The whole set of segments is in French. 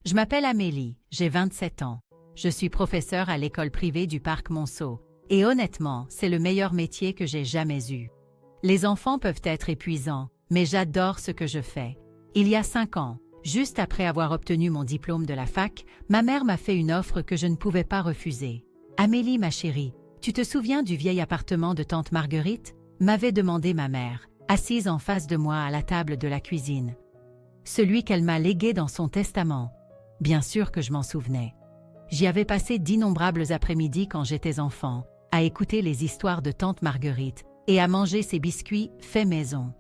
Je m'appelle Amélie, j'ai 27 ans. Je suis professeure à l'école privée du parc Monceau. Et honnêtement, c'est le meilleur métier que j'ai jamais eu. Les enfants peuvent être épuisants, mais j'adore ce que je fais. Il y a 5 ans, juste après avoir obtenu mon diplôme de la fac, ma mère m'a fait une offre que je ne pouvais pas refuser. « Amélie, ma chérie, tu te souviens du vieil appartement de tante Marguerite ?» m'avait demandé ma mère, assise en face de moi à la table de la cuisine. Celui qu'elle m'a légué dans son testament. Bien sûr que je m'en souvenais. J'y avais passé d'innombrables après-midi quand j'étais enfant, à écouter les histoires de tante Marguerite et à manger ses biscuits faits maison.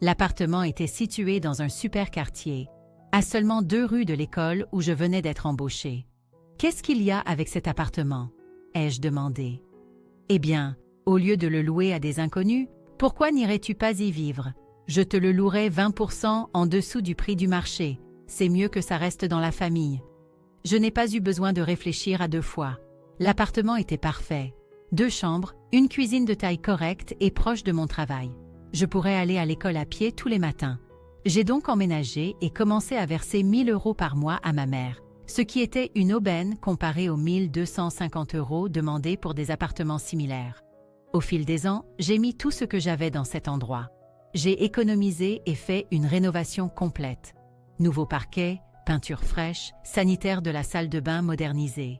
L'appartement était situé dans un super quartier, à seulement 2 rues de l'école où je venais d'être embauchée. « Qu'est-ce qu'il y a avec cet appartement ?» ai-je demandé. « Eh bien, au lieu de le louer à des inconnus, pourquoi n'irais-tu pas y vivre? Je te le louerai 20% en dessous du prix du marché. C'est mieux que ça reste dans la famille. » Je n'ai pas eu besoin de réfléchir à 2 fois. L'appartement était parfait. 2 chambres, une cuisine de taille correcte et proche de mon travail. Je pourrais aller à l'école à pied tous les matins. J'ai donc emménagé et commencé à verser 1 000 € par mois à ma mère, ce qui était une aubaine comparée aux 1 250 € demandés pour des appartements similaires. Au fil des ans, j'ai mis tout ce que j'avais dans cet endroit. J'ai économisé et fait une rénovation complète. Nouveau parquet, peinture fraîche, sanitaire de la salle de bain modernisée.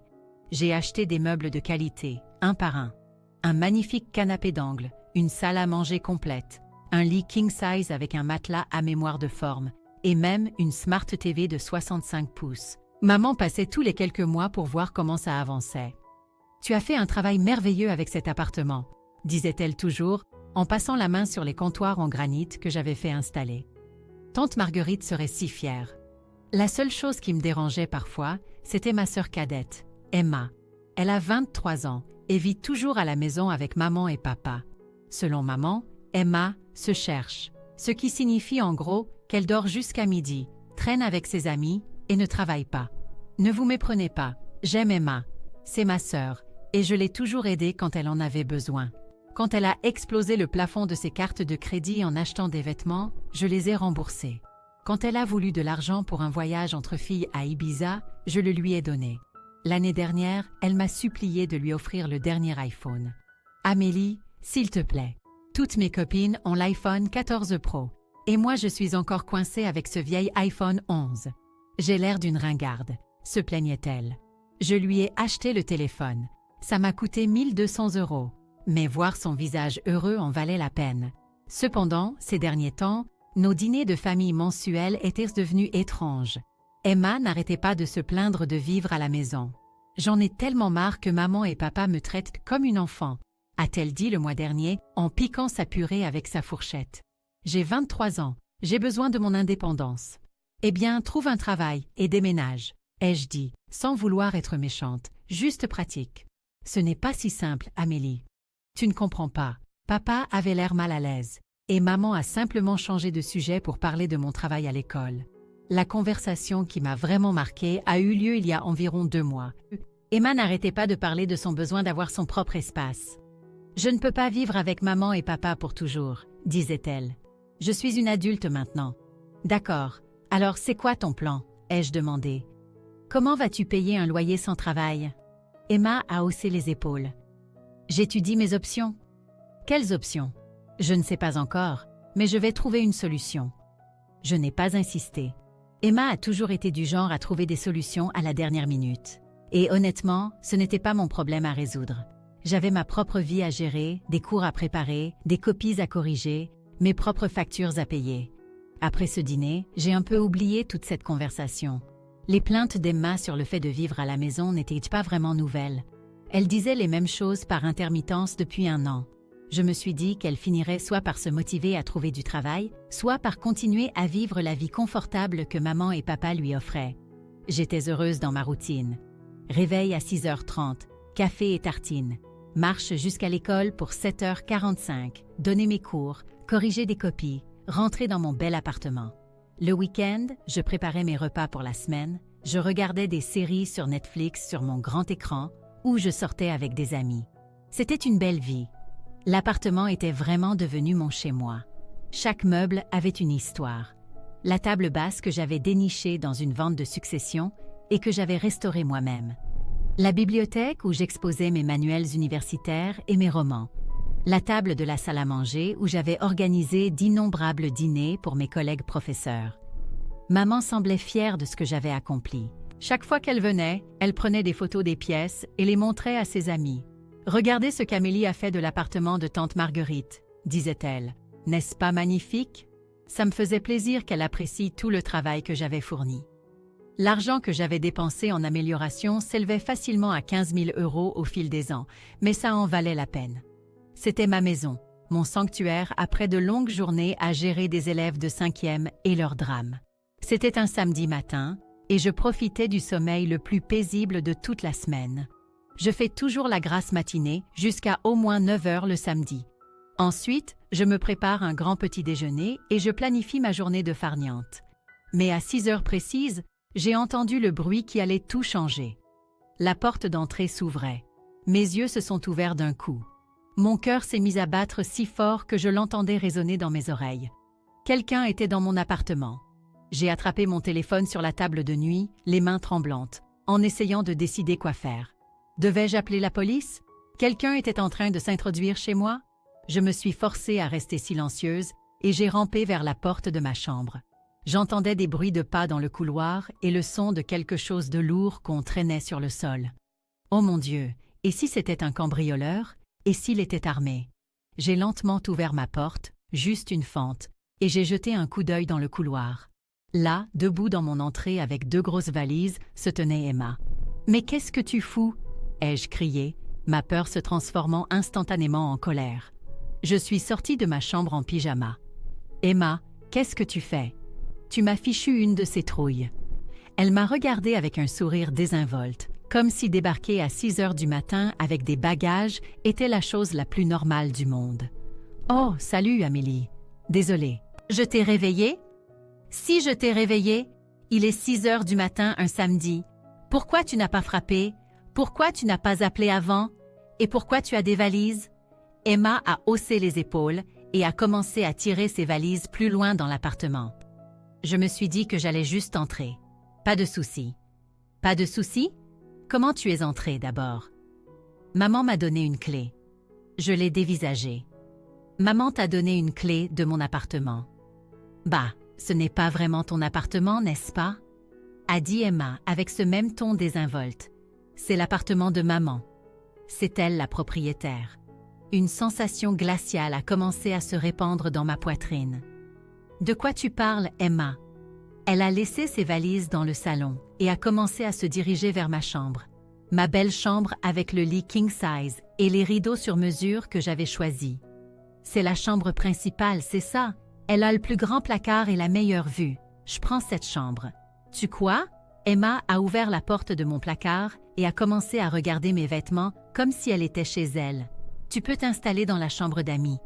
J'ai acheté des meubles de qualité, un par un. Un magnifique canapé d'angle, une salle à manger complète, un lit king size avec un matelas à mémoire de forme, et même une Smart TV de 65 pouces. Maman passait tous les quelques mois pour voir comment ça avançait. « Tu as fait un travail merveilleux avec cet appartement », disait-elle toujours, en passant la main sur les comptoirs en granit que j'avais fait installer. Tante Marguerite serait si fière. La seule chose qui me dérangeait parfois, c'était ma sœur cadette, Emma. Elle a 23 ans et vit toujours à la maison avec maman et papa. Selon maman, Emma se cherche, ce qui signifie en gros qu'elle dort jusqu'à midi, traîne avec ses amis et ne travaille pas. Ne vous méprenez pas, j'aime Emma. C'est ma sœur et je l'ai toujours aidée quand elle en avait besoin. Quand elle a explosé le plafond de ses cartes de crédit en achetant des vêtements, je les ai remboursés. Quand elle a voulu de l'argent pour un voyage entre filles à Ibiza, je le lui ai donné. L'année dernière, elle m'a supplié de lui offrir le dernier iPhone. « Amélie, s'il te plaît. Toutes mes copines ont l'iPhone 14 Pro. Et moi, je suis encore coincée avec ce vieil iPhone 11. J'ai l'air d'une ringarde, » se plaignait-elle. Je lui ai acheté le téléphone. Ça m'a coûté 1 200 €. Mais voir son visage heureux en valait la peine. Cependant, ces derniers temps, nos dîners de famille mensuels étaient devenus étranges. Emma n'arrêtait pas de se plaindre de vivre à la maison. « J'en ai tellement marre que maman et papa me traitent comme une enfant », a-t-elle dit le mois dernier en piquant sa purée avec sa fourchette. « J'ai 23 ans, j'ai besoin de mon indépendance. »« Eh bien, trouve un travail et déménage », ai-je dit, sans vouloir être méchante, juste pratique. « Ce n'est pas si simple, Amélie. Tu ne comprends pas. » Papa avait l'air mal à l'aise. Et maman a simplement changé de sujet pour parler de mon travail à l'école. La conversation qui m'a vraiment marquée a eu lieu il y a environ 2 mois. Emma n'arrêtait pas de parler de son besoin d'avoir son propre espace. « Je ne peux pas vivre avec maman et papa pour toujours », disait-elle. « Je suis une adulte maintenant. »« D'accord. Alors c'est quoi ton plan ?» ai-je demandé. « Comment vas-tu payer un loyer sans travail ?» Emma a haussé les épaules. « J'étudie mes options. »« Quelles options ?» Je ne sais pas encore, mais je vais trouver une solution. Je n'ai pas insisté. Emma a toujours été du genre à trouver des solutions à la dernière minute. Et honnêtement, ce n'était pas mon problème à résoudre. J'avais ma propre vie à gérer, des cours à préparer, des copies à corriger, mes propres factures à payer. Après ce dîner, j'ai un peu oublié toute cette conversation. Les plaintes d'Emma sur le fait de vivre à la maison n'étaient pas vraiment nouvelles. Elle disait les mêmes choses par intermittence depuis 1 an. Je me suis dit qu'elle finirait soit par se motiver à trouver du travail, soit par continuer à vivre la vie confortable que maman et papa lui offraient. J'étais heureuse dans ma routine. Réveil à 6h30, café et tartines. Marche jusqu'à l'école pour 7h45, donner mes cours, corriger des copies, rentrer dans mon bel appartement. Le week-end, je préparais mes repas pour la semaine, je regardais des séries sur Netflix sur mon grand écran ou je sortais avec des amis. C'était une belle vie. L'appartement était vraiment devenu mon chez-moi. Chaque meuble avait une histoire. La table basse que j'avais dénichée dans une vente de succession et que j'avais restaurée moi-même. La bibliothèque où j'exposais mes manuels universitaires et mes romans. La table de la salle à manger où j'avais organisé d'innombrables dîners pour mes collègues professeurs. Maman semblait fière de ce que j'avais accompli. Chaque fois qu'elle venait, elle prenait des photos des pièces et les montrait à ses amis. « Regardez ce qu'Amélie a fait de l'appartement de tante Marguerite », disait-elle. « N'est-ce pas magnifique ?» Ça me faisait plaisir qu'elle apprécie tout le travail que j'avais fourni. L'argent que j'avais dépensé en amélioration s'élevait facilement à 15 000 € au fil des ans, mais ça en valait la peine. C'était ma maison, mon sanctuaire après de longues journées à gérer des élèves de 5e et leurs drames. C'était un samedi matin, et je profitais du sommeil le plus paisible de toute la semaine. Je fais toujours la grasse matinée jusqu'à au moins 9 heures le samedi. Ensuite, je me prépare un grand petit déjeuner et je planifie ma journée de farniente. Mais à 6 heures précises, j'ai entendu le bruit qui allait tout changer. La porte d'entrée s'ouvrait. Mes yeux se sont ouverts d'un coup. Mon cœur s'est mis à battre si fort que je l'entendais résonner dans mes oreilles. Quelqu'un était dans mon appartement. J'ai attrapé mon téléphone sur la table de nuit, les mains tremblantes, en essayant de décider quoi faire. Devais-je appeler la police? Quelqu'un était en train de s'introduire chez moi? Je me suis forcée à rester silencieuse et j'ai rampé vers la porte de ma chambre. J'entendais des bruits de pas dans le couloir et le son de quelque chose de lourd qu'on traînait sur le sol. Oh mon Dieu, et si c'était un cambrioleur? Et s'il était armé? J'ai lentement ouvert ma porte, juste une fente, et j'ai jeté un coup d'œil dans le couloir. Là, debout dans mon entrée avec 2 grosses valises, se tenait Emma. « Mais qu'est-ce que tu fous ?» ai-je crié, ma peur se transformant instantanément en colère. Je suis sortie de ma chambre en pyjama. « Emma, qu'est-ce que tu fais? Tu m'as fichu une de ces trouilles. » Elle m'a regardée avec un sourire désinvolte, comme si débarquer à 6 heures du matin avec des bagages était la chose la plus normale du monde. « Oh, salut Amélie. Désolée. Je t'ai réveillée? » Si je t'ai réveillée, il est 6 heures du matin un samedi. Pourquoi tu n'as pas frappé? Pourquoi tu n'as pas appelé avant? Et pourquoi tu as des valises? Emma a haussé les épaules et a commencé à tirer ses valises plus loin dans l'appartement. Je me suis dit que j'allais juste entrer. Pas de souci. Pas de souci? Comment tu es entrée d'abord? Maman m'a donné une clé. Je l'ai dévisagée. Maman t'a donné une clé de mon appartement. Bah, ce n'est pas vraiment ton appartement, n'est-ce pas? A dit Emma avec ce même ton désinvolte. C'est l'appartement de maman. C'est elle la propriétaire. Une sensation glaciale a commencé à se répandre dans ma poitrine. De quoi tu parles, Emma? Elle a laissé ses valises dans le salon et a commencé à se diriger vers ma chambre. Ma belle chambre avec le lit king size et les rideaux sur mesure que j'avais choisis. C'est la chambre principale, c'est ça? Elle a le plus grand placard et la meilleure vue. Je prends cette chambre. Tu quoi? Emma a ouvert la porte de mon placard et a commencé à regarder mes vêtements comme si elle était chez elle. Tu peux t'installer dans la chambre d'amis.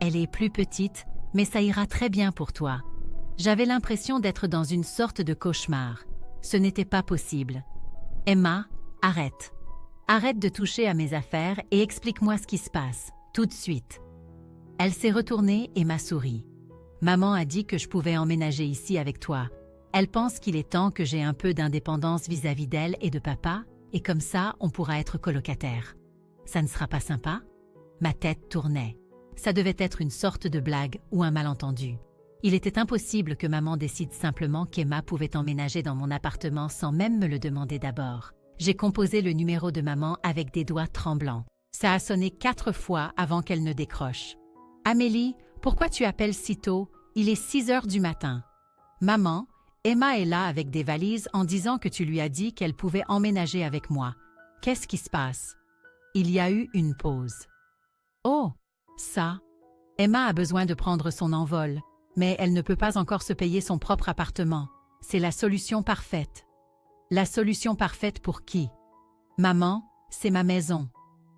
Elle est plus petite, mais ça ira très bien pour toi. J'avais l'impression d'être dans une sorte de cauchemar. Ce n'était pas possible. Emma, arrête. Arrête de toucher à mes affaires et explique-moi ce qui se passe, tout de suite. Elle s'est retournée et m'a souri. Maman a dit que je pouvais emménager ici avec toi. Elle pense qu'il est temps que j'ai un peu d'indépendance vis-à-vis d'elle et de papa, et comme ça, on pourra être colocataires. Ça ne sera pas sympa? Ma tête tournait. Ça devait être une sorte de blague ou un malentendu. Il était impossible que maman décide simplement qu'Emma pouvait emménager dans mon appartement sans même me le demander d'abord. J'ai composé le numéro de maman avec des doigts tremblants. Ça a sonné 4 fois avant qu'elle ne décroche. « Amélie, pourquoi tu appelles si tôt? Il est 6 heures du matin. »« Maman, Emma est là avec des valises en disant que tu lui as dit qu'elle pouvait emménager avec moi. Qu'est-ce qui se passe? » Il y a eu une pause. « Oh, ça. Emma a besoin de prendre son envol, mais elle ne peut pas encore se payer son propre appartement. C'est la solution parfaite. » La solution parfaite pour qui? Maman, c'est ma maison.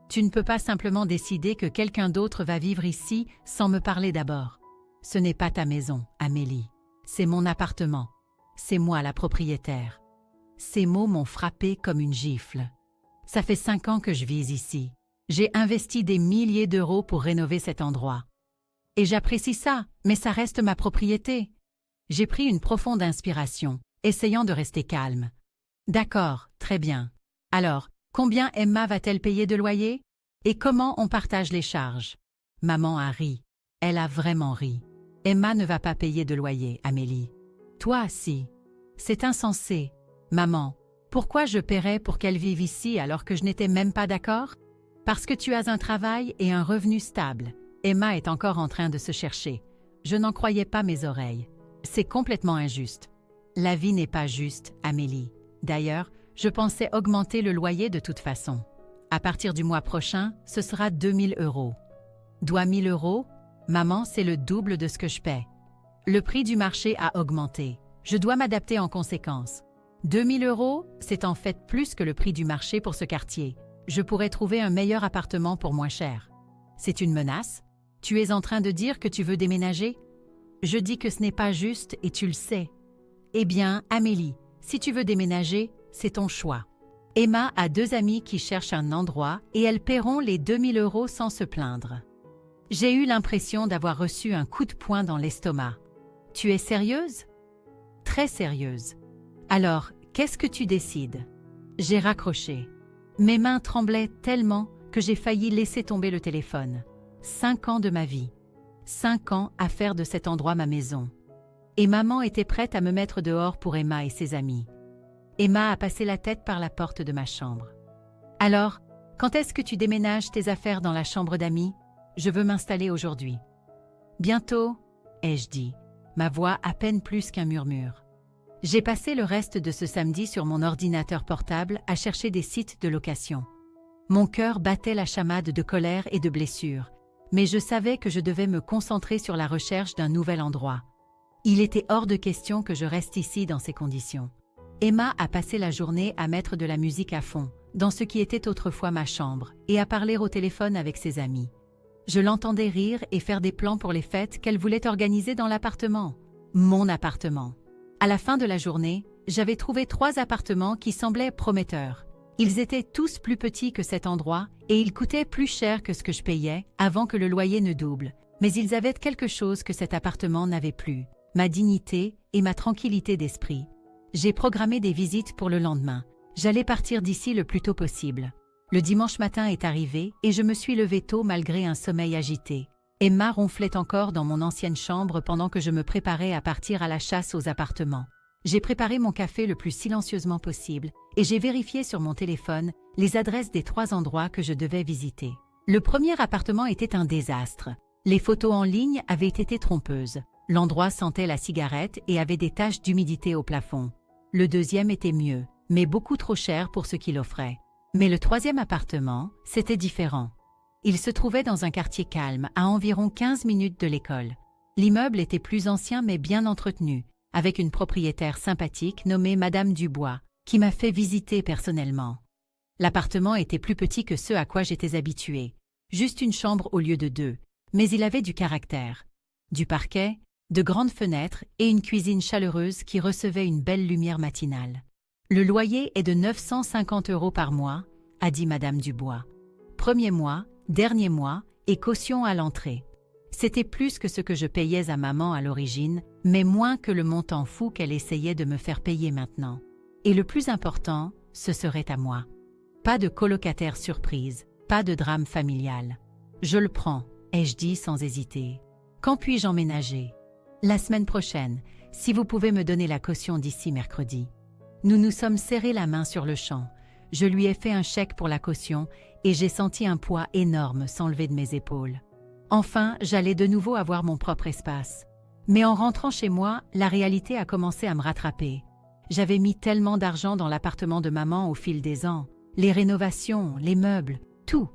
Tu ne peux pas simplement décider que quelqu'un d'autre va vivre ici sans me parler d'abord. Ce n'est pas ta maison, Amélie. C'est mon appartement. C'est moi la propriétaire. Ces mots m'ont frappé comme une gifle. Ça fait 5 ans que je vis ici. J'ai investi des milliers d'euros pour rénover cet endroit. Et j'apprécie ça, mais ça reste ma propriété. J'ai pris une profonde inspiration, essayant de rester calme. D'accord, très bien. Alors, combien Emma va-t-elle payer de loyer? Et comment on partage les charges? Maman a ri. Elle a vraiment ri. Emma ne va pas payer de loyer, Amélie. Toi, si. C'est insensé. Maman, pourquoi je paierais pour qu'elle vive ici alors que je n'étais même pas d'accord? Parce que tu as un travail et un revenu stable. Emma est encore en train de se chercher. Je n'en croyais pas mes oreilles. C'est complètement injuste. La vie n'est pas juste, Amélie. D'ailleurs, je pensais augmenter le loyer de toute façon. À partir du mois prochain, ce sera 2000 €. Dois 1000 €? Maman, c'est le double de ce que je paie. Le prix du marché a augmenté. Je dois m'adapter en conséquence. 2000 €, c'est en fait plus que le prix du marché pour ce quartier. Je pourrais trouver un meilleur appartement pour moins cher. C'est une menace? Tu es en train de dire que tu veux déménager? Je dis que ce n'est pas juste et tu le sais. Eh bien, Amélie, si tu veux déménager, c'est ton choix. Emma a 2 amies qui cherchent un endroit et elles paieront les 2000 € sans se plaindre. J'ai eu l'impression d'avoir reçu un coup de poing dans l'estomac. Tu es sérieuse? Très sérieuse. Alors, qu'est-ce que tu décides? J'ai raccroché. Mes mains tremblaient tellement que j'ai failli laisser tomber le téléphone. 5 ans de ma vie. 5 ans à faire de cet endroit ma maison. Et maman était prête à me mettre dehors pour Emma et ses amis. Emma a passé la tête par la porte de ma chambre. Alors, quand est-ce que tu déménages tes affaires dans la chambre d'amis? Je veux m'installer aujourd'hui. Bientôt, ai-je dit, ma voix à peine plus qu'un murmure. J'ai passé le reste de ce samedi sur mon ordinateur portable à chercher des sites de location. Mon cœur battait la chamade de colère et de blessure, mais je savais que je devais me concentrer sur la recherche d'un nouvel endroit. Il était hors de question que je reste ici dans ces conditions. Emma a passé la journée à mettre de la musique à fond, dans ce qui était autrefois ma chambre, et à parler au téléphone avec ses amis. Je l'entendais rire et faire des plans pour les fêtes qu'elle voulait organiser dans l'appartement. Mon appartement. À la fin de la journée, j'avais trouvé 3 appartements qui semblaient prometteurs. Ils étaient tous plus petits que cet endroit et ils coûtaient plus cher que ce que je payais avant que le loyer ne double. Mais ils avaient quelque chose que cet appartement n'avait plus, ma dignité et ma tranquillité d'esprit. J'ai programmé des visites pour le lendemain. J'allais partir d'ici le plus tôt possible. Le dimanche matin est arrivé et je me suis levée tôt malgré un sommeil agité. Emma ronflait encore dans mon ancienne chambre pendant que je me préparais à partir à la chasse aux appartements. J'ai préparé mon café le plus silencieusement possible et j'ai vérifié sur mon téléphone les adresses des 3 endroits que je devais visiter. Le premier appartement était un désastre. Les photos en ligne avaient été trompeuses. L'endroit sentait la cigarette et avait des taches d'humidité au plafond. Le deuxième était mieux, mais beaucoup trop cher pour ce qu'il offrait. Mais le 3e appartement, c'était différent. Il se trouvait dans un quartier calme, à environ 15 minutes de l'école. L'immeuble était plus ancien mais bien entretenu, avec une propriétaire sympathique nommée Madame Dubois, qui m'a fait visiter personnellement. L'appartement était plus petit que ceux à quoi j'étais habituée, juste une chambre au lieu de 2, mais il avait du caractère. Du parquet, de grandes fenêtres et une cuisine chaleureuse qui recevait une belle lumière matinale. Le loyer est de 950 € par mois, a dit Madame Dubois. Premier mois, dernier mois et caution à l'entrée. C'était plus que ce que je payais à maman à l'origine, mais moins que le montant fou qu'elle essayait de me faire payer maintenant. Et le plus important, ce serait à moi. Pas de colocataire surprise, pas de drame familial. Je le prends, ai-je dit sans hésiter. Quand puis-je emménager? La semaine prochaine, si vous pouvez me donner la caution d'ici mercredi. Nous nous sommes serrés la main sur le champ. Je lui ai fait un chèque pour la caution et j'ai senti un poids énorme s'enlever de mes épaules. Enfin, j'allais de nouveau avoir mon propre espace. Mais en rentrant chez moi, la réalité a commencé à me rattraper. J'avais mis tellement d'argent dans l'appartement de maman au fil des ans. Les rénovations, les meubles, tout.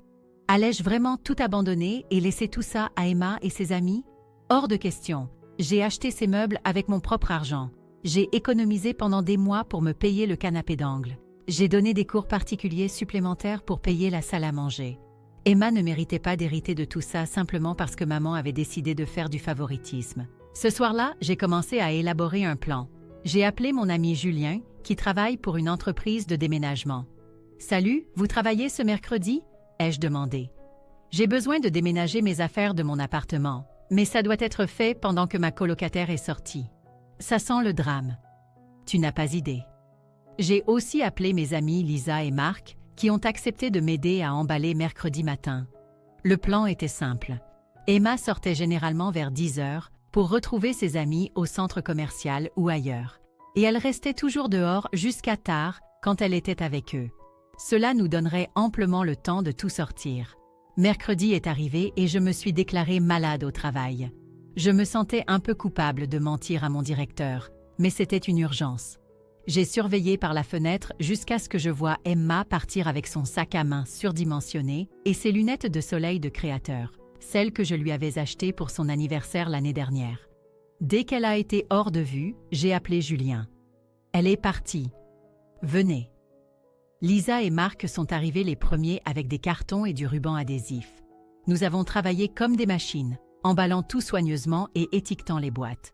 Allais-je vraiment tout abandonner et laisser tout ça à Emma et ses amis? Hors de question. J'ai acheté ces meubles avec mon propre argent. J'ai économisé pendant des mois pour me payer le canapé d'angle. J'ai donné des cours particuliers supplémentaires pour payer la salle à manger. Emma ne méritait pas d'hériter de tout ça simplement parce que maman avait décidé de faire du favoritisme. Ce soir-là, j'ai commencé à élaborer un plan. J'ai appelé mon ami Julien, qui travaille pour une entreprise de déménagement. « Salut, vous travaillez ce mercredi ?» ai-je demandé. « J'ai besoin de déménager mes affaires de mon appartement, mais ça doit être fait pendant que ma colocataire est sortie. Ça sent le drame. Tu n'as pas idée. » J'ai aussi appelé mes amis Lisa et Marc, qui ont accepté de m'aider à emballer mercredi matin. Le plan était simple. Emma sortait généralement vers 10 heures pour retrouver ses amis au centre commercial ou ailleurs. Et elle restait toujours dehors jusqu'à tard quand elle était avec eux. Cela nous donnerait amplement le temps de tout sortir. Mercredi est arrivé et je me suis déclarée malade au travail. Je me sentais un peu coupable de mentir à mon directeur, mais c'était une urgence. J'ai surveillé par la fenêtre jusqu'à ce que je voie Emma partir avec son sac à main surdimensionné et ses lunettes de soleil de créateur, celles que je lui avais achetées pour son anniversaire l'année dernière. Dès qu'elle a été hors de vue, j'ai appelé Julien. Elle est partie. Venez. Lisa et Marc sont arrivés les premiers avec des cartons et du ruban adhésif. Nous avons travaillé comme des machines, emballant tout soigneusement et étiquetant les boîtes.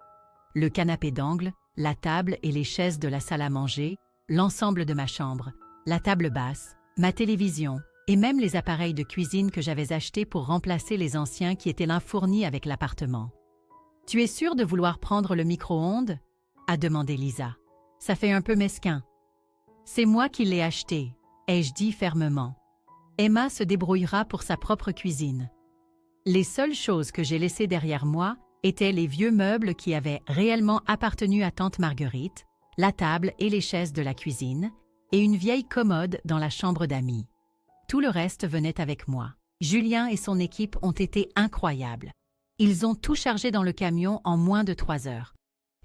Le canapé d'angle, la table et les chaises de la salle à manger, l'ensemble de ma chambre, la table basse, ma télévision et même les appareils de cuisine que j'avais achetés pour remplacer les anciens qui étaient là fournis avec l'appartement. « Tu es sûre de vouloir prendre le micro-ondes » a demandé Lisa. « Ça fait un peu mesquin. »« C'est moi qui l'ai acheté » ai-je dit fermement. « Emma se débrouillera pour sa propre cuisine. » Les seules choses que j'ai laissées derrière moi étaient les vieux meubles qui avaient réellement appartenu à tante Marguerite, la table et les chaises de la cuisine, et une vieille commode dans la chambre d'amis. Tout le reste venait avec moi. Julien et son équipe ont été incroyables. Ils ont tout chargé dans le camion en moins de 3 heures.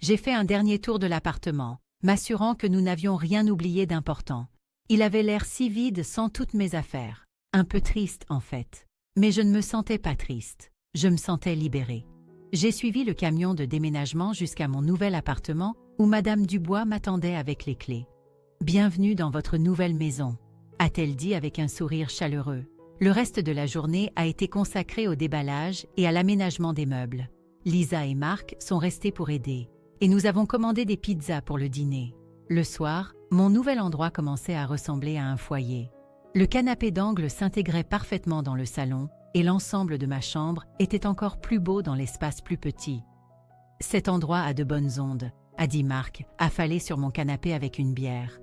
J'ai fait un dernier tour de l'appartement, m'assurant que nous n'avions rien oublié d'important. Il avait l'air si vide sans toutes mes affaires. Un peu triste, en fait. Mais je ne me sentais pas triste. Je me sentais libérée. J'ai suivi le camion de déménagement jusqu'à mon nouvel appartement où Madame Dubois m'attendait avec les clés. « Bienvenue dans votre nouvelle maison », a-t-elle dit avec un sourire chaleureux. Le reste de la journée a été consacré au déballage et à l'aménagement des meubles. Lisa et Marc sont restés pour aider, et nous avons commandé des pizzas pour le dîner. Le soir, mon nouvel endroit commençait à ressembler à un foyer. Le canapé d'angle s'intégrait parfaitement dans le salon, et l'ensemble de ma chambre était encore plus beau dans l'espace plus petit. « Cet endroit a de bonnes ondes », a dit Marc, affalé sur mon canapé avec une bière.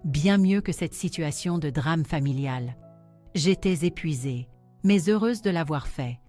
Bien mieux que cette situation de drame familial. J'étais épuisée, mais heureuse de l'avoir fait.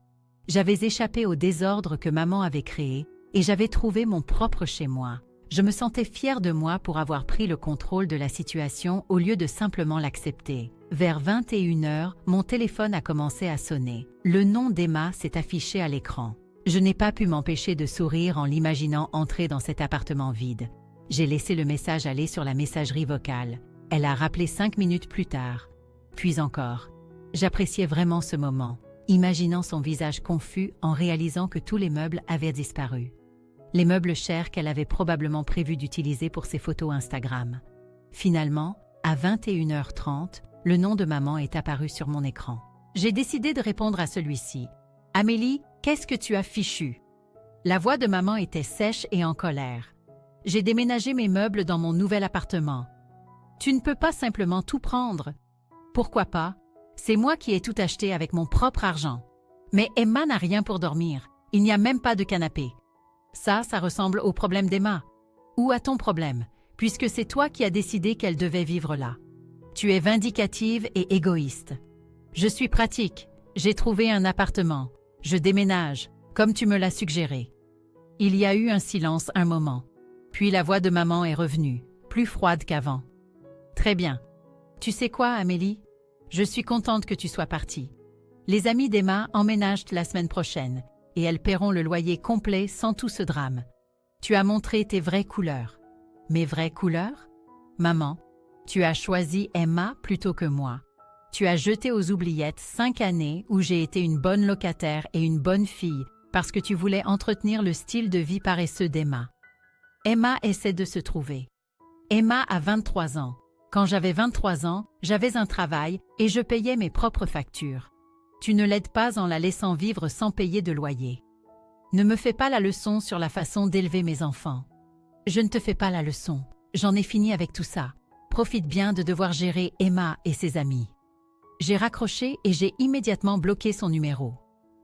J'avais échappé au désordre que maman avait créé et j'avais trouvé mon propre chez moi. Je me sentais fière de moi pour avoir pris le contrôle de la situation au lieu de simplement l'accepter. Vers 21 heures, mon téléphone a commencé à sonner. Le nom d'Emma s'est affiché à l'écran. Je n'ai pas pu m'empêcher de sourire en l'imaginant entrer dans cet appartement vide. J'ai laissé le message aller sur la messagerie vocale. Elle a rappelé 5 minutes plus tard. Puis encore. J'appréciais vraiment ce moment, imaginant son visage confus en réalisant que tous les meubles avaient disparu. Les meubles chers qu'elle avait probablement prévu d'utiliser pour ses photos Instagram. Finalement, à 21h30, le nom de maman est apparu sur mon écran. J'ai décidé de répondre à celui-ci. « Amélie, qu'est-ce que tu as fichu ?» La voix de maman était sèche et en colère. « J'ai déménagé mes meubles dans mon nouvel appartement. Tu ne peux pas simplement tout prendre. » « Pourquoi pas? C'est moi qui ai tout acheté avec mon propre argent. Mais Emma n'a rien pour dormir. Il n'y a même pas de canapé. Ça ressemble au problème d'Emma. Ou à ton problème, puisque c'est toi qui as décidé qu'elle devait vivre là. Tu es vindicative et égoïste. Je suis pratique. J'ai trouvé un appartement. Je déménage, comme tu me l'as suggéré. » Il y a eu un silence un moment. Puis la voix de maman est revenue, plus froide qu'avant. « Très bien. Tu sais quoi, Amélie? Je suis contente que tu sois partie. Les amis d'Emma emménagent la semaine prochaine et elles paieront le loyer complet sans tout ce drame. Tu as montré tes vraies couleurs. » « Mes vraies couleurs? Maman, tu as choisi Emma plutôt que moi. Tu as jeté aux oubliettes 5 années où j'ai été une bonne locataire et une bonne fille parce que tu voulais entretenir le style de vie paresseux d'Emma. Emma essaie de se trouver. Emma a 23 ans. Quand j'avais 23 ans, j'avais un travail et je payais mes propres factures. Tu ne l'aides pas en la laissant vivre sans payer de loyer. Ne me fais pas la leçon sur la façon d'élever mes enfants. Je ne te fais pas la leçon. J'en ai fini avec tout ça. Profite bien de devoir gérer Emma et ses amis. J'ai raccroché et j'ai immédiatement bloqué son numéro.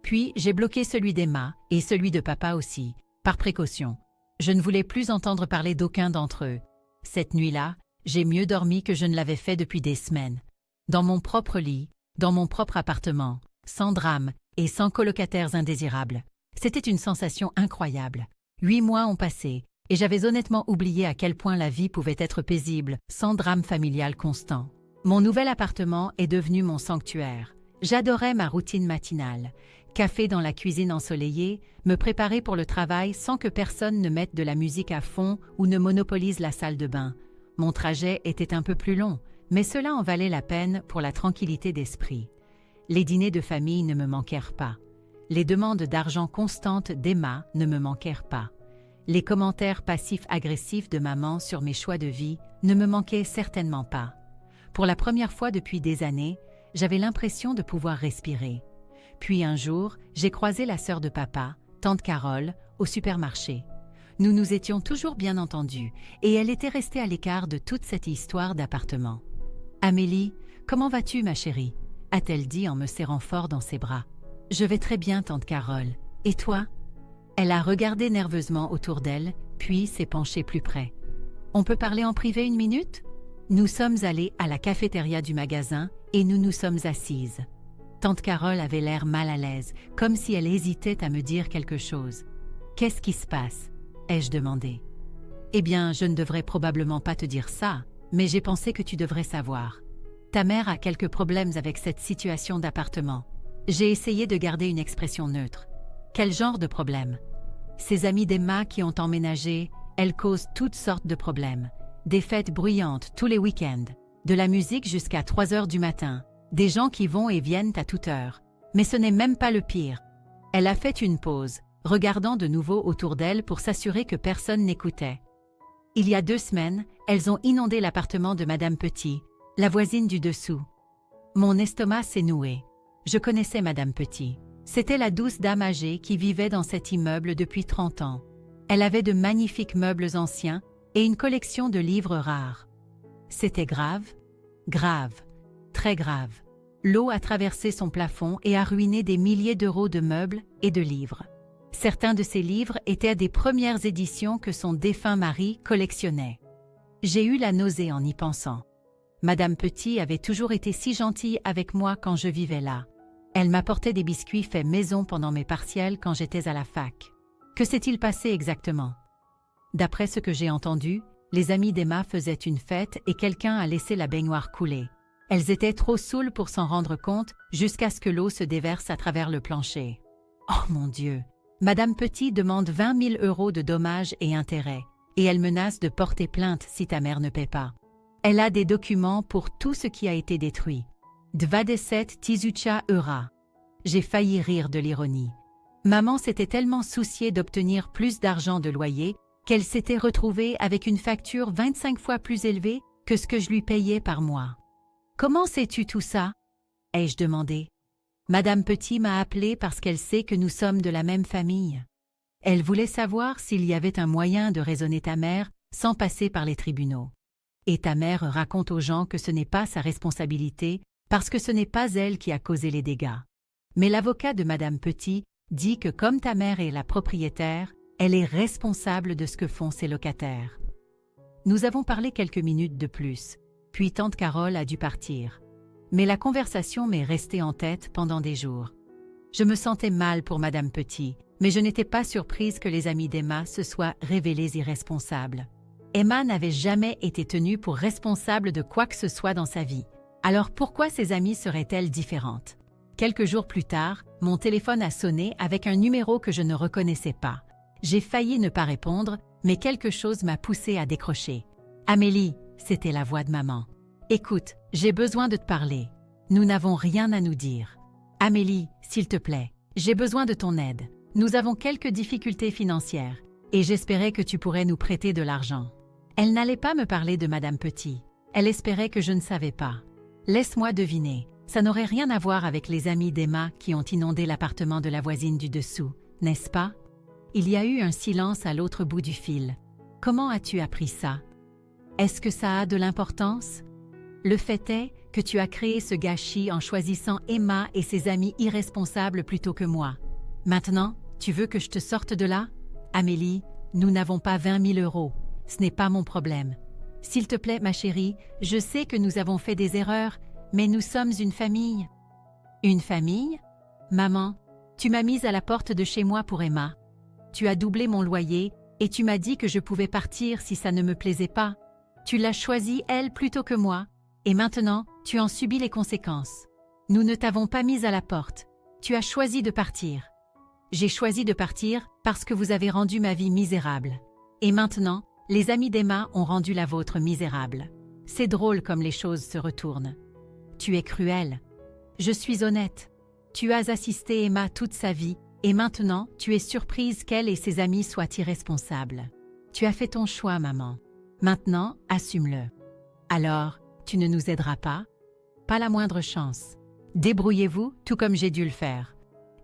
Puis j'ai bloqué celui d'Emma et celui de papa aussi, par précaution. Je ne voulais plus entendre parler d'aucun d'entre eux. Cette nuit-là, J'ai mieux dormi que je ne l'avais fait depuis des semaines. Dans mon propre lit, dans mon propre appartement, sans drame et sans colocataires indésirables. C'était une sensation incroyable. 8 mois ont passé, et j'avais honnêtement oublié à quel point la vie pouvait être paisible, sans drame familial constant. Mon nouvel appartement est devenu mon sanctuaire. J'adorais ma routine matinale. Café dans la cuisine ensoleillée, me préparer pour le travail sans que personne ne mette de la musique à fond ou ne monopolise la salle de bain. Mon trajet était un peu plus long, mais cela en valait la peine pour la tranquillité d'esprit. Les dîners de famille ne me manquèrent pas. Les demandes d'argent constantes d'Emma ne me manquèrent pas. Les commentaires passifs-agressifs de maman sur mes choix de vie ne me manquaient certainement pas. Pour la première fois depuis des années, j'avais l'impression de pouvoir respirer. Puis un jour, j'ai croisé la sœur de papa, tante Carole, au supermarché. Nous nous étions toujours bien entendus, et elle était restée à l'écart de toute cette histoire d'appartement. « Amélie, comment vas-tu, ma chérie ?» a-t-elle dit en me serrant fort dans ses bras. « Je vais très bien, tante Carole. Et toi ?» Elle a regardé nerveusement autour d'elle, puis s'est penchée plus près. « On peut parler en privé 1 minute ?» Nous sommes allés à la cafétéria du magasin et nous nous sommes assises. Tante Carole avait l'air mal à l'aise, comme si elle hésitait à me dire quelque chose. « Qu'est-ce qui se passe ?» ai-je demandé. « Eh bien, je ne devrais probablement pas te dire ça, mais j'ai pensé que tu devrais savoir. Ta mère a quelques problèmes avec cette situation d'appartement. » J'ai essayé de garder une expression neutre. Quel genre de problème? Ses amies d'Emma qui ont emménagé, elles causent toutes sortes de problèmes. Des fêtes bruyantes tous les week-ends, de la musique jusqu'à 3 heures du matin, des gens qui vont et viennent à toute heure. Mais ce n'est même pas le pire. Elle a fait une pause, regardant de nouveau autour d'elle pour s'assurer que personne n'écoutait. Il y a 2 semaines, elles ont inondé l'appartement de Madame Petit, la voisine du dessous. Mon estomac s'est noué. Je connaissais Madame Petit. C'était la douce dame âgée qui vivait dans cet immeuble depuis 30 ans. Elle avait de magnifiques meubles anciens et une collection de livres rares. C'était grave, grave, très grave. L'eau a traversé son plafond et a ruiné des milliers d'euros de meubles et de livres. Certains de ces livres étaient des premières éditions que son défunt mari collectionnait. J'ai eu la nausée en y pensant. Madame Petit avait toujours été si gentille avec moi quand je vivais là. Elle m'apportait des biscuits faits maison pendant mes partiels quand j'étais à la fac. Que s'est-il passé exactement? D'après ce que j'ai entendu, les amies d'Emma faisaient une fête et quelqu'un a laissé la baignoire couler. Elles étaient trop saoules pour s'en rendre compte jusqu'à ce que l'eau se déverse à travers le plancher. Oh mon Dieu! Madame Petit demande 20 000 euros de dommages et intérêts, et elle menace de porter plainte si ta mère ne paie pas. Elle a des documents pour tout ce qui a été détruit. 27 000 euros. J'ai failli rire de l'ironie. Maman s'était tellement souciée d'obtenir plus d'argent de loyer qu'elle s'était retrouvée avec une facture 25 fois plus élevée que ce que je lui payais par mois. « Comment sais-tu tout ça ?» ai-je demandé. Madame Petit m'a appelée parce qu'elle sait que nous sommes de la même famille. Elle voulait savoir s'il y avait un moyen de raisonner ta mère sans passer par les tribunaux. Et ta mère raconte aux gens que ce n'est pas sa responsabilité parce que ce n'est pas elle qui a causé les dégâts. Mais l'avocat de Madame Petit dit que comme ta mère est la propriétaire, elle est responsable de ce que font ses locataires. Nous avons parlé quelques minutes de plus, puis tante Carole a dû partir. Mais la conversation m'est restée en tête pendant des jours. Je me sentais mal pour Madame Petit, mais je n'étais pas surprise que les amis d'Emma se soient révélés irresponsables. Emma n'avait jamais été tenue pour responsable de quoi que ce soit dans sa vie. Alors pourquoi ses amies seraient-elles différentes? Quelques jours plus tard, mon téléphone a sonné avec un numéro que je ne reconnaissais pas. J'ai failli ne pas répondre, mais quelque chose m'a poussée à décrocher. « Amélie », c'était la voix de maman. « Écoute, j'ai besoin de te parler. Nous n'avons rien à nous dire. Amélie, s'il te plaît, j'ai besoin de ton aide. Nous avons quelques difficultés financières et j'espérais que tu pourrais nous prêter de l'argent. » Elle n'allait pas me parler de Madame Petit. Elle espérait que je ne savais pas. Laisse-moi deviner, ça n'aurait rien à voir avec les amis d'Emma qui ont inondé l'appartement de la voisine du dessous, n'est-ce pas? Il y a eu un silence à l'autre bout du fil. Comment as-tu appris ça? Est-ce que ça a de l'importance? Le fait est que tu as créé ce gâchis en choisissant Emma et ses amis irresponsables plutôt que moi. Maintenant, tu veux que je te sorte de là? Amélie, nous n'avons pas 20 000 euros. Ce n'est pas mon problème. S'il te plaît, ma chérie, je sais que nous avons fait des erreurs, mais nous sommes une famille. Une famille? Maman, tu m'as mise à la porte de chez moi pour Emma. Tu as doublé mon loyer et tu m'as dit que je pouvais partir si ça ne me plaisait pas. Tu l'as choisie, elle, plutôt que moi. Et maintenant, tu en subis les conséquences. Nous ne t'avons pas mise à la porte. Tu as choisi de partir. J'ai choisi de partir parce que vous avez rendu ma vie misérable. Et maintenant, les amis d'Emma ont rendu la vôtre misérable. C'est drôle comme les choses se retournent. Tu es cruel. Je suis honnête. Tu as assisté Emma toute sa vie et maintenant, tu es surprise qu'elle et ses amis soient irresponsables. Tu as fait ton choix, maman. Maintenant, assume-le. Alors, tu ne nous aideras pas? Pas la moindre chance. Débrouillez-vous, tout comme j'ai dû le faire.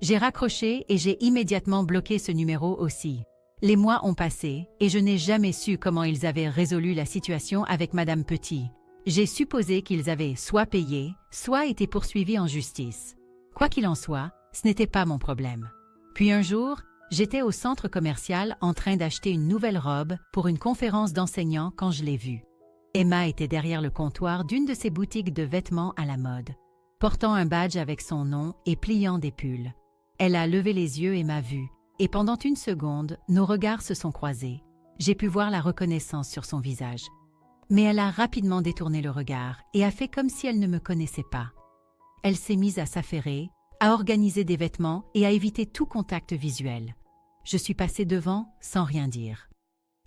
J'ai raccroché et j'ai immédiatement bloqué ce numéro aussi. Les mois ont passé et je n'ai jamais su comment ils avaient résolu la situation avec Madame Petit. J'ai supposé qu'ils avaient soit payé, soit été poursuivis en justice. Quoi qu'il en soit, ce n'était pas mon problème. Puis un jour, j'étais au centre commercial en train d'acheter une nouvelle robe pour une conférence d'enseignants quand je l'ai vue. Emma était derrière le comptoir d'une de ces boutiques de vêtements à la mode, portant un badge avec son nom et pliant des pulls. Elle a levé les yeux et m'a vue, et pendant une seconde, nos regards se sont croisés. J'ai pu voir la reconnaissance sur son visage. Mais elle a rapidement détourné le regard et a fait comme si elle ne me connaissait pas. Elle s'est mise à s'affairer, à organiser des vêtements et à éviter tout contact visuel. Je suis passée devant sans rien dire.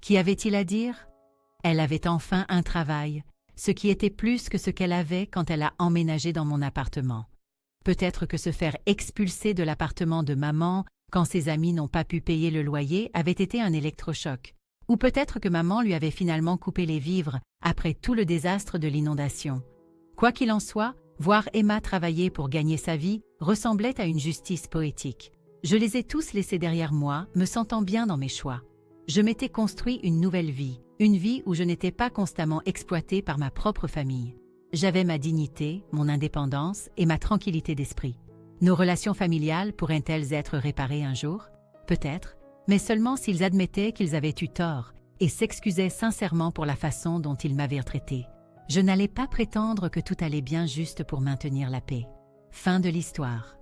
Qu'y avait-il à dire? Elle avait enfin un travail, ce qui était plus que ce qu'elle avait quand elle a emménagé dans mon appartement. Peut-être que se faire expulser de l'appartement de maman quand ses amis n'ont pas pu payer le loyer avait été un électrochoc. Ou peut-être que maman lui avait finalement coupé les vivres après tout le désastre de l'inondation. Quoi qu'il en soit, voir Emma travailler pour gagner sa vie ressemblait à une justice poétique. Je les ai tous laissés derrière moi, me sentant bien dans mes choix. Je m'étais construit une nouvelle vie, une vie où je n'étais pas constamment exploitée par ma propre famille. J'avais ma dignité, mon indépendance et ma tranquillité d'esprit. Nos relations familiales pourraient-elles être réparées un jour? Peut-être, mais seulement s'ils admettaient qu'ils avaient eu tort et s'excusaient sincèrement pour la façon dont ils m'avaient traité. Je n'allais pas prétendre que tout allait bien juste pour maintenir la paix. Fin de l'histoire.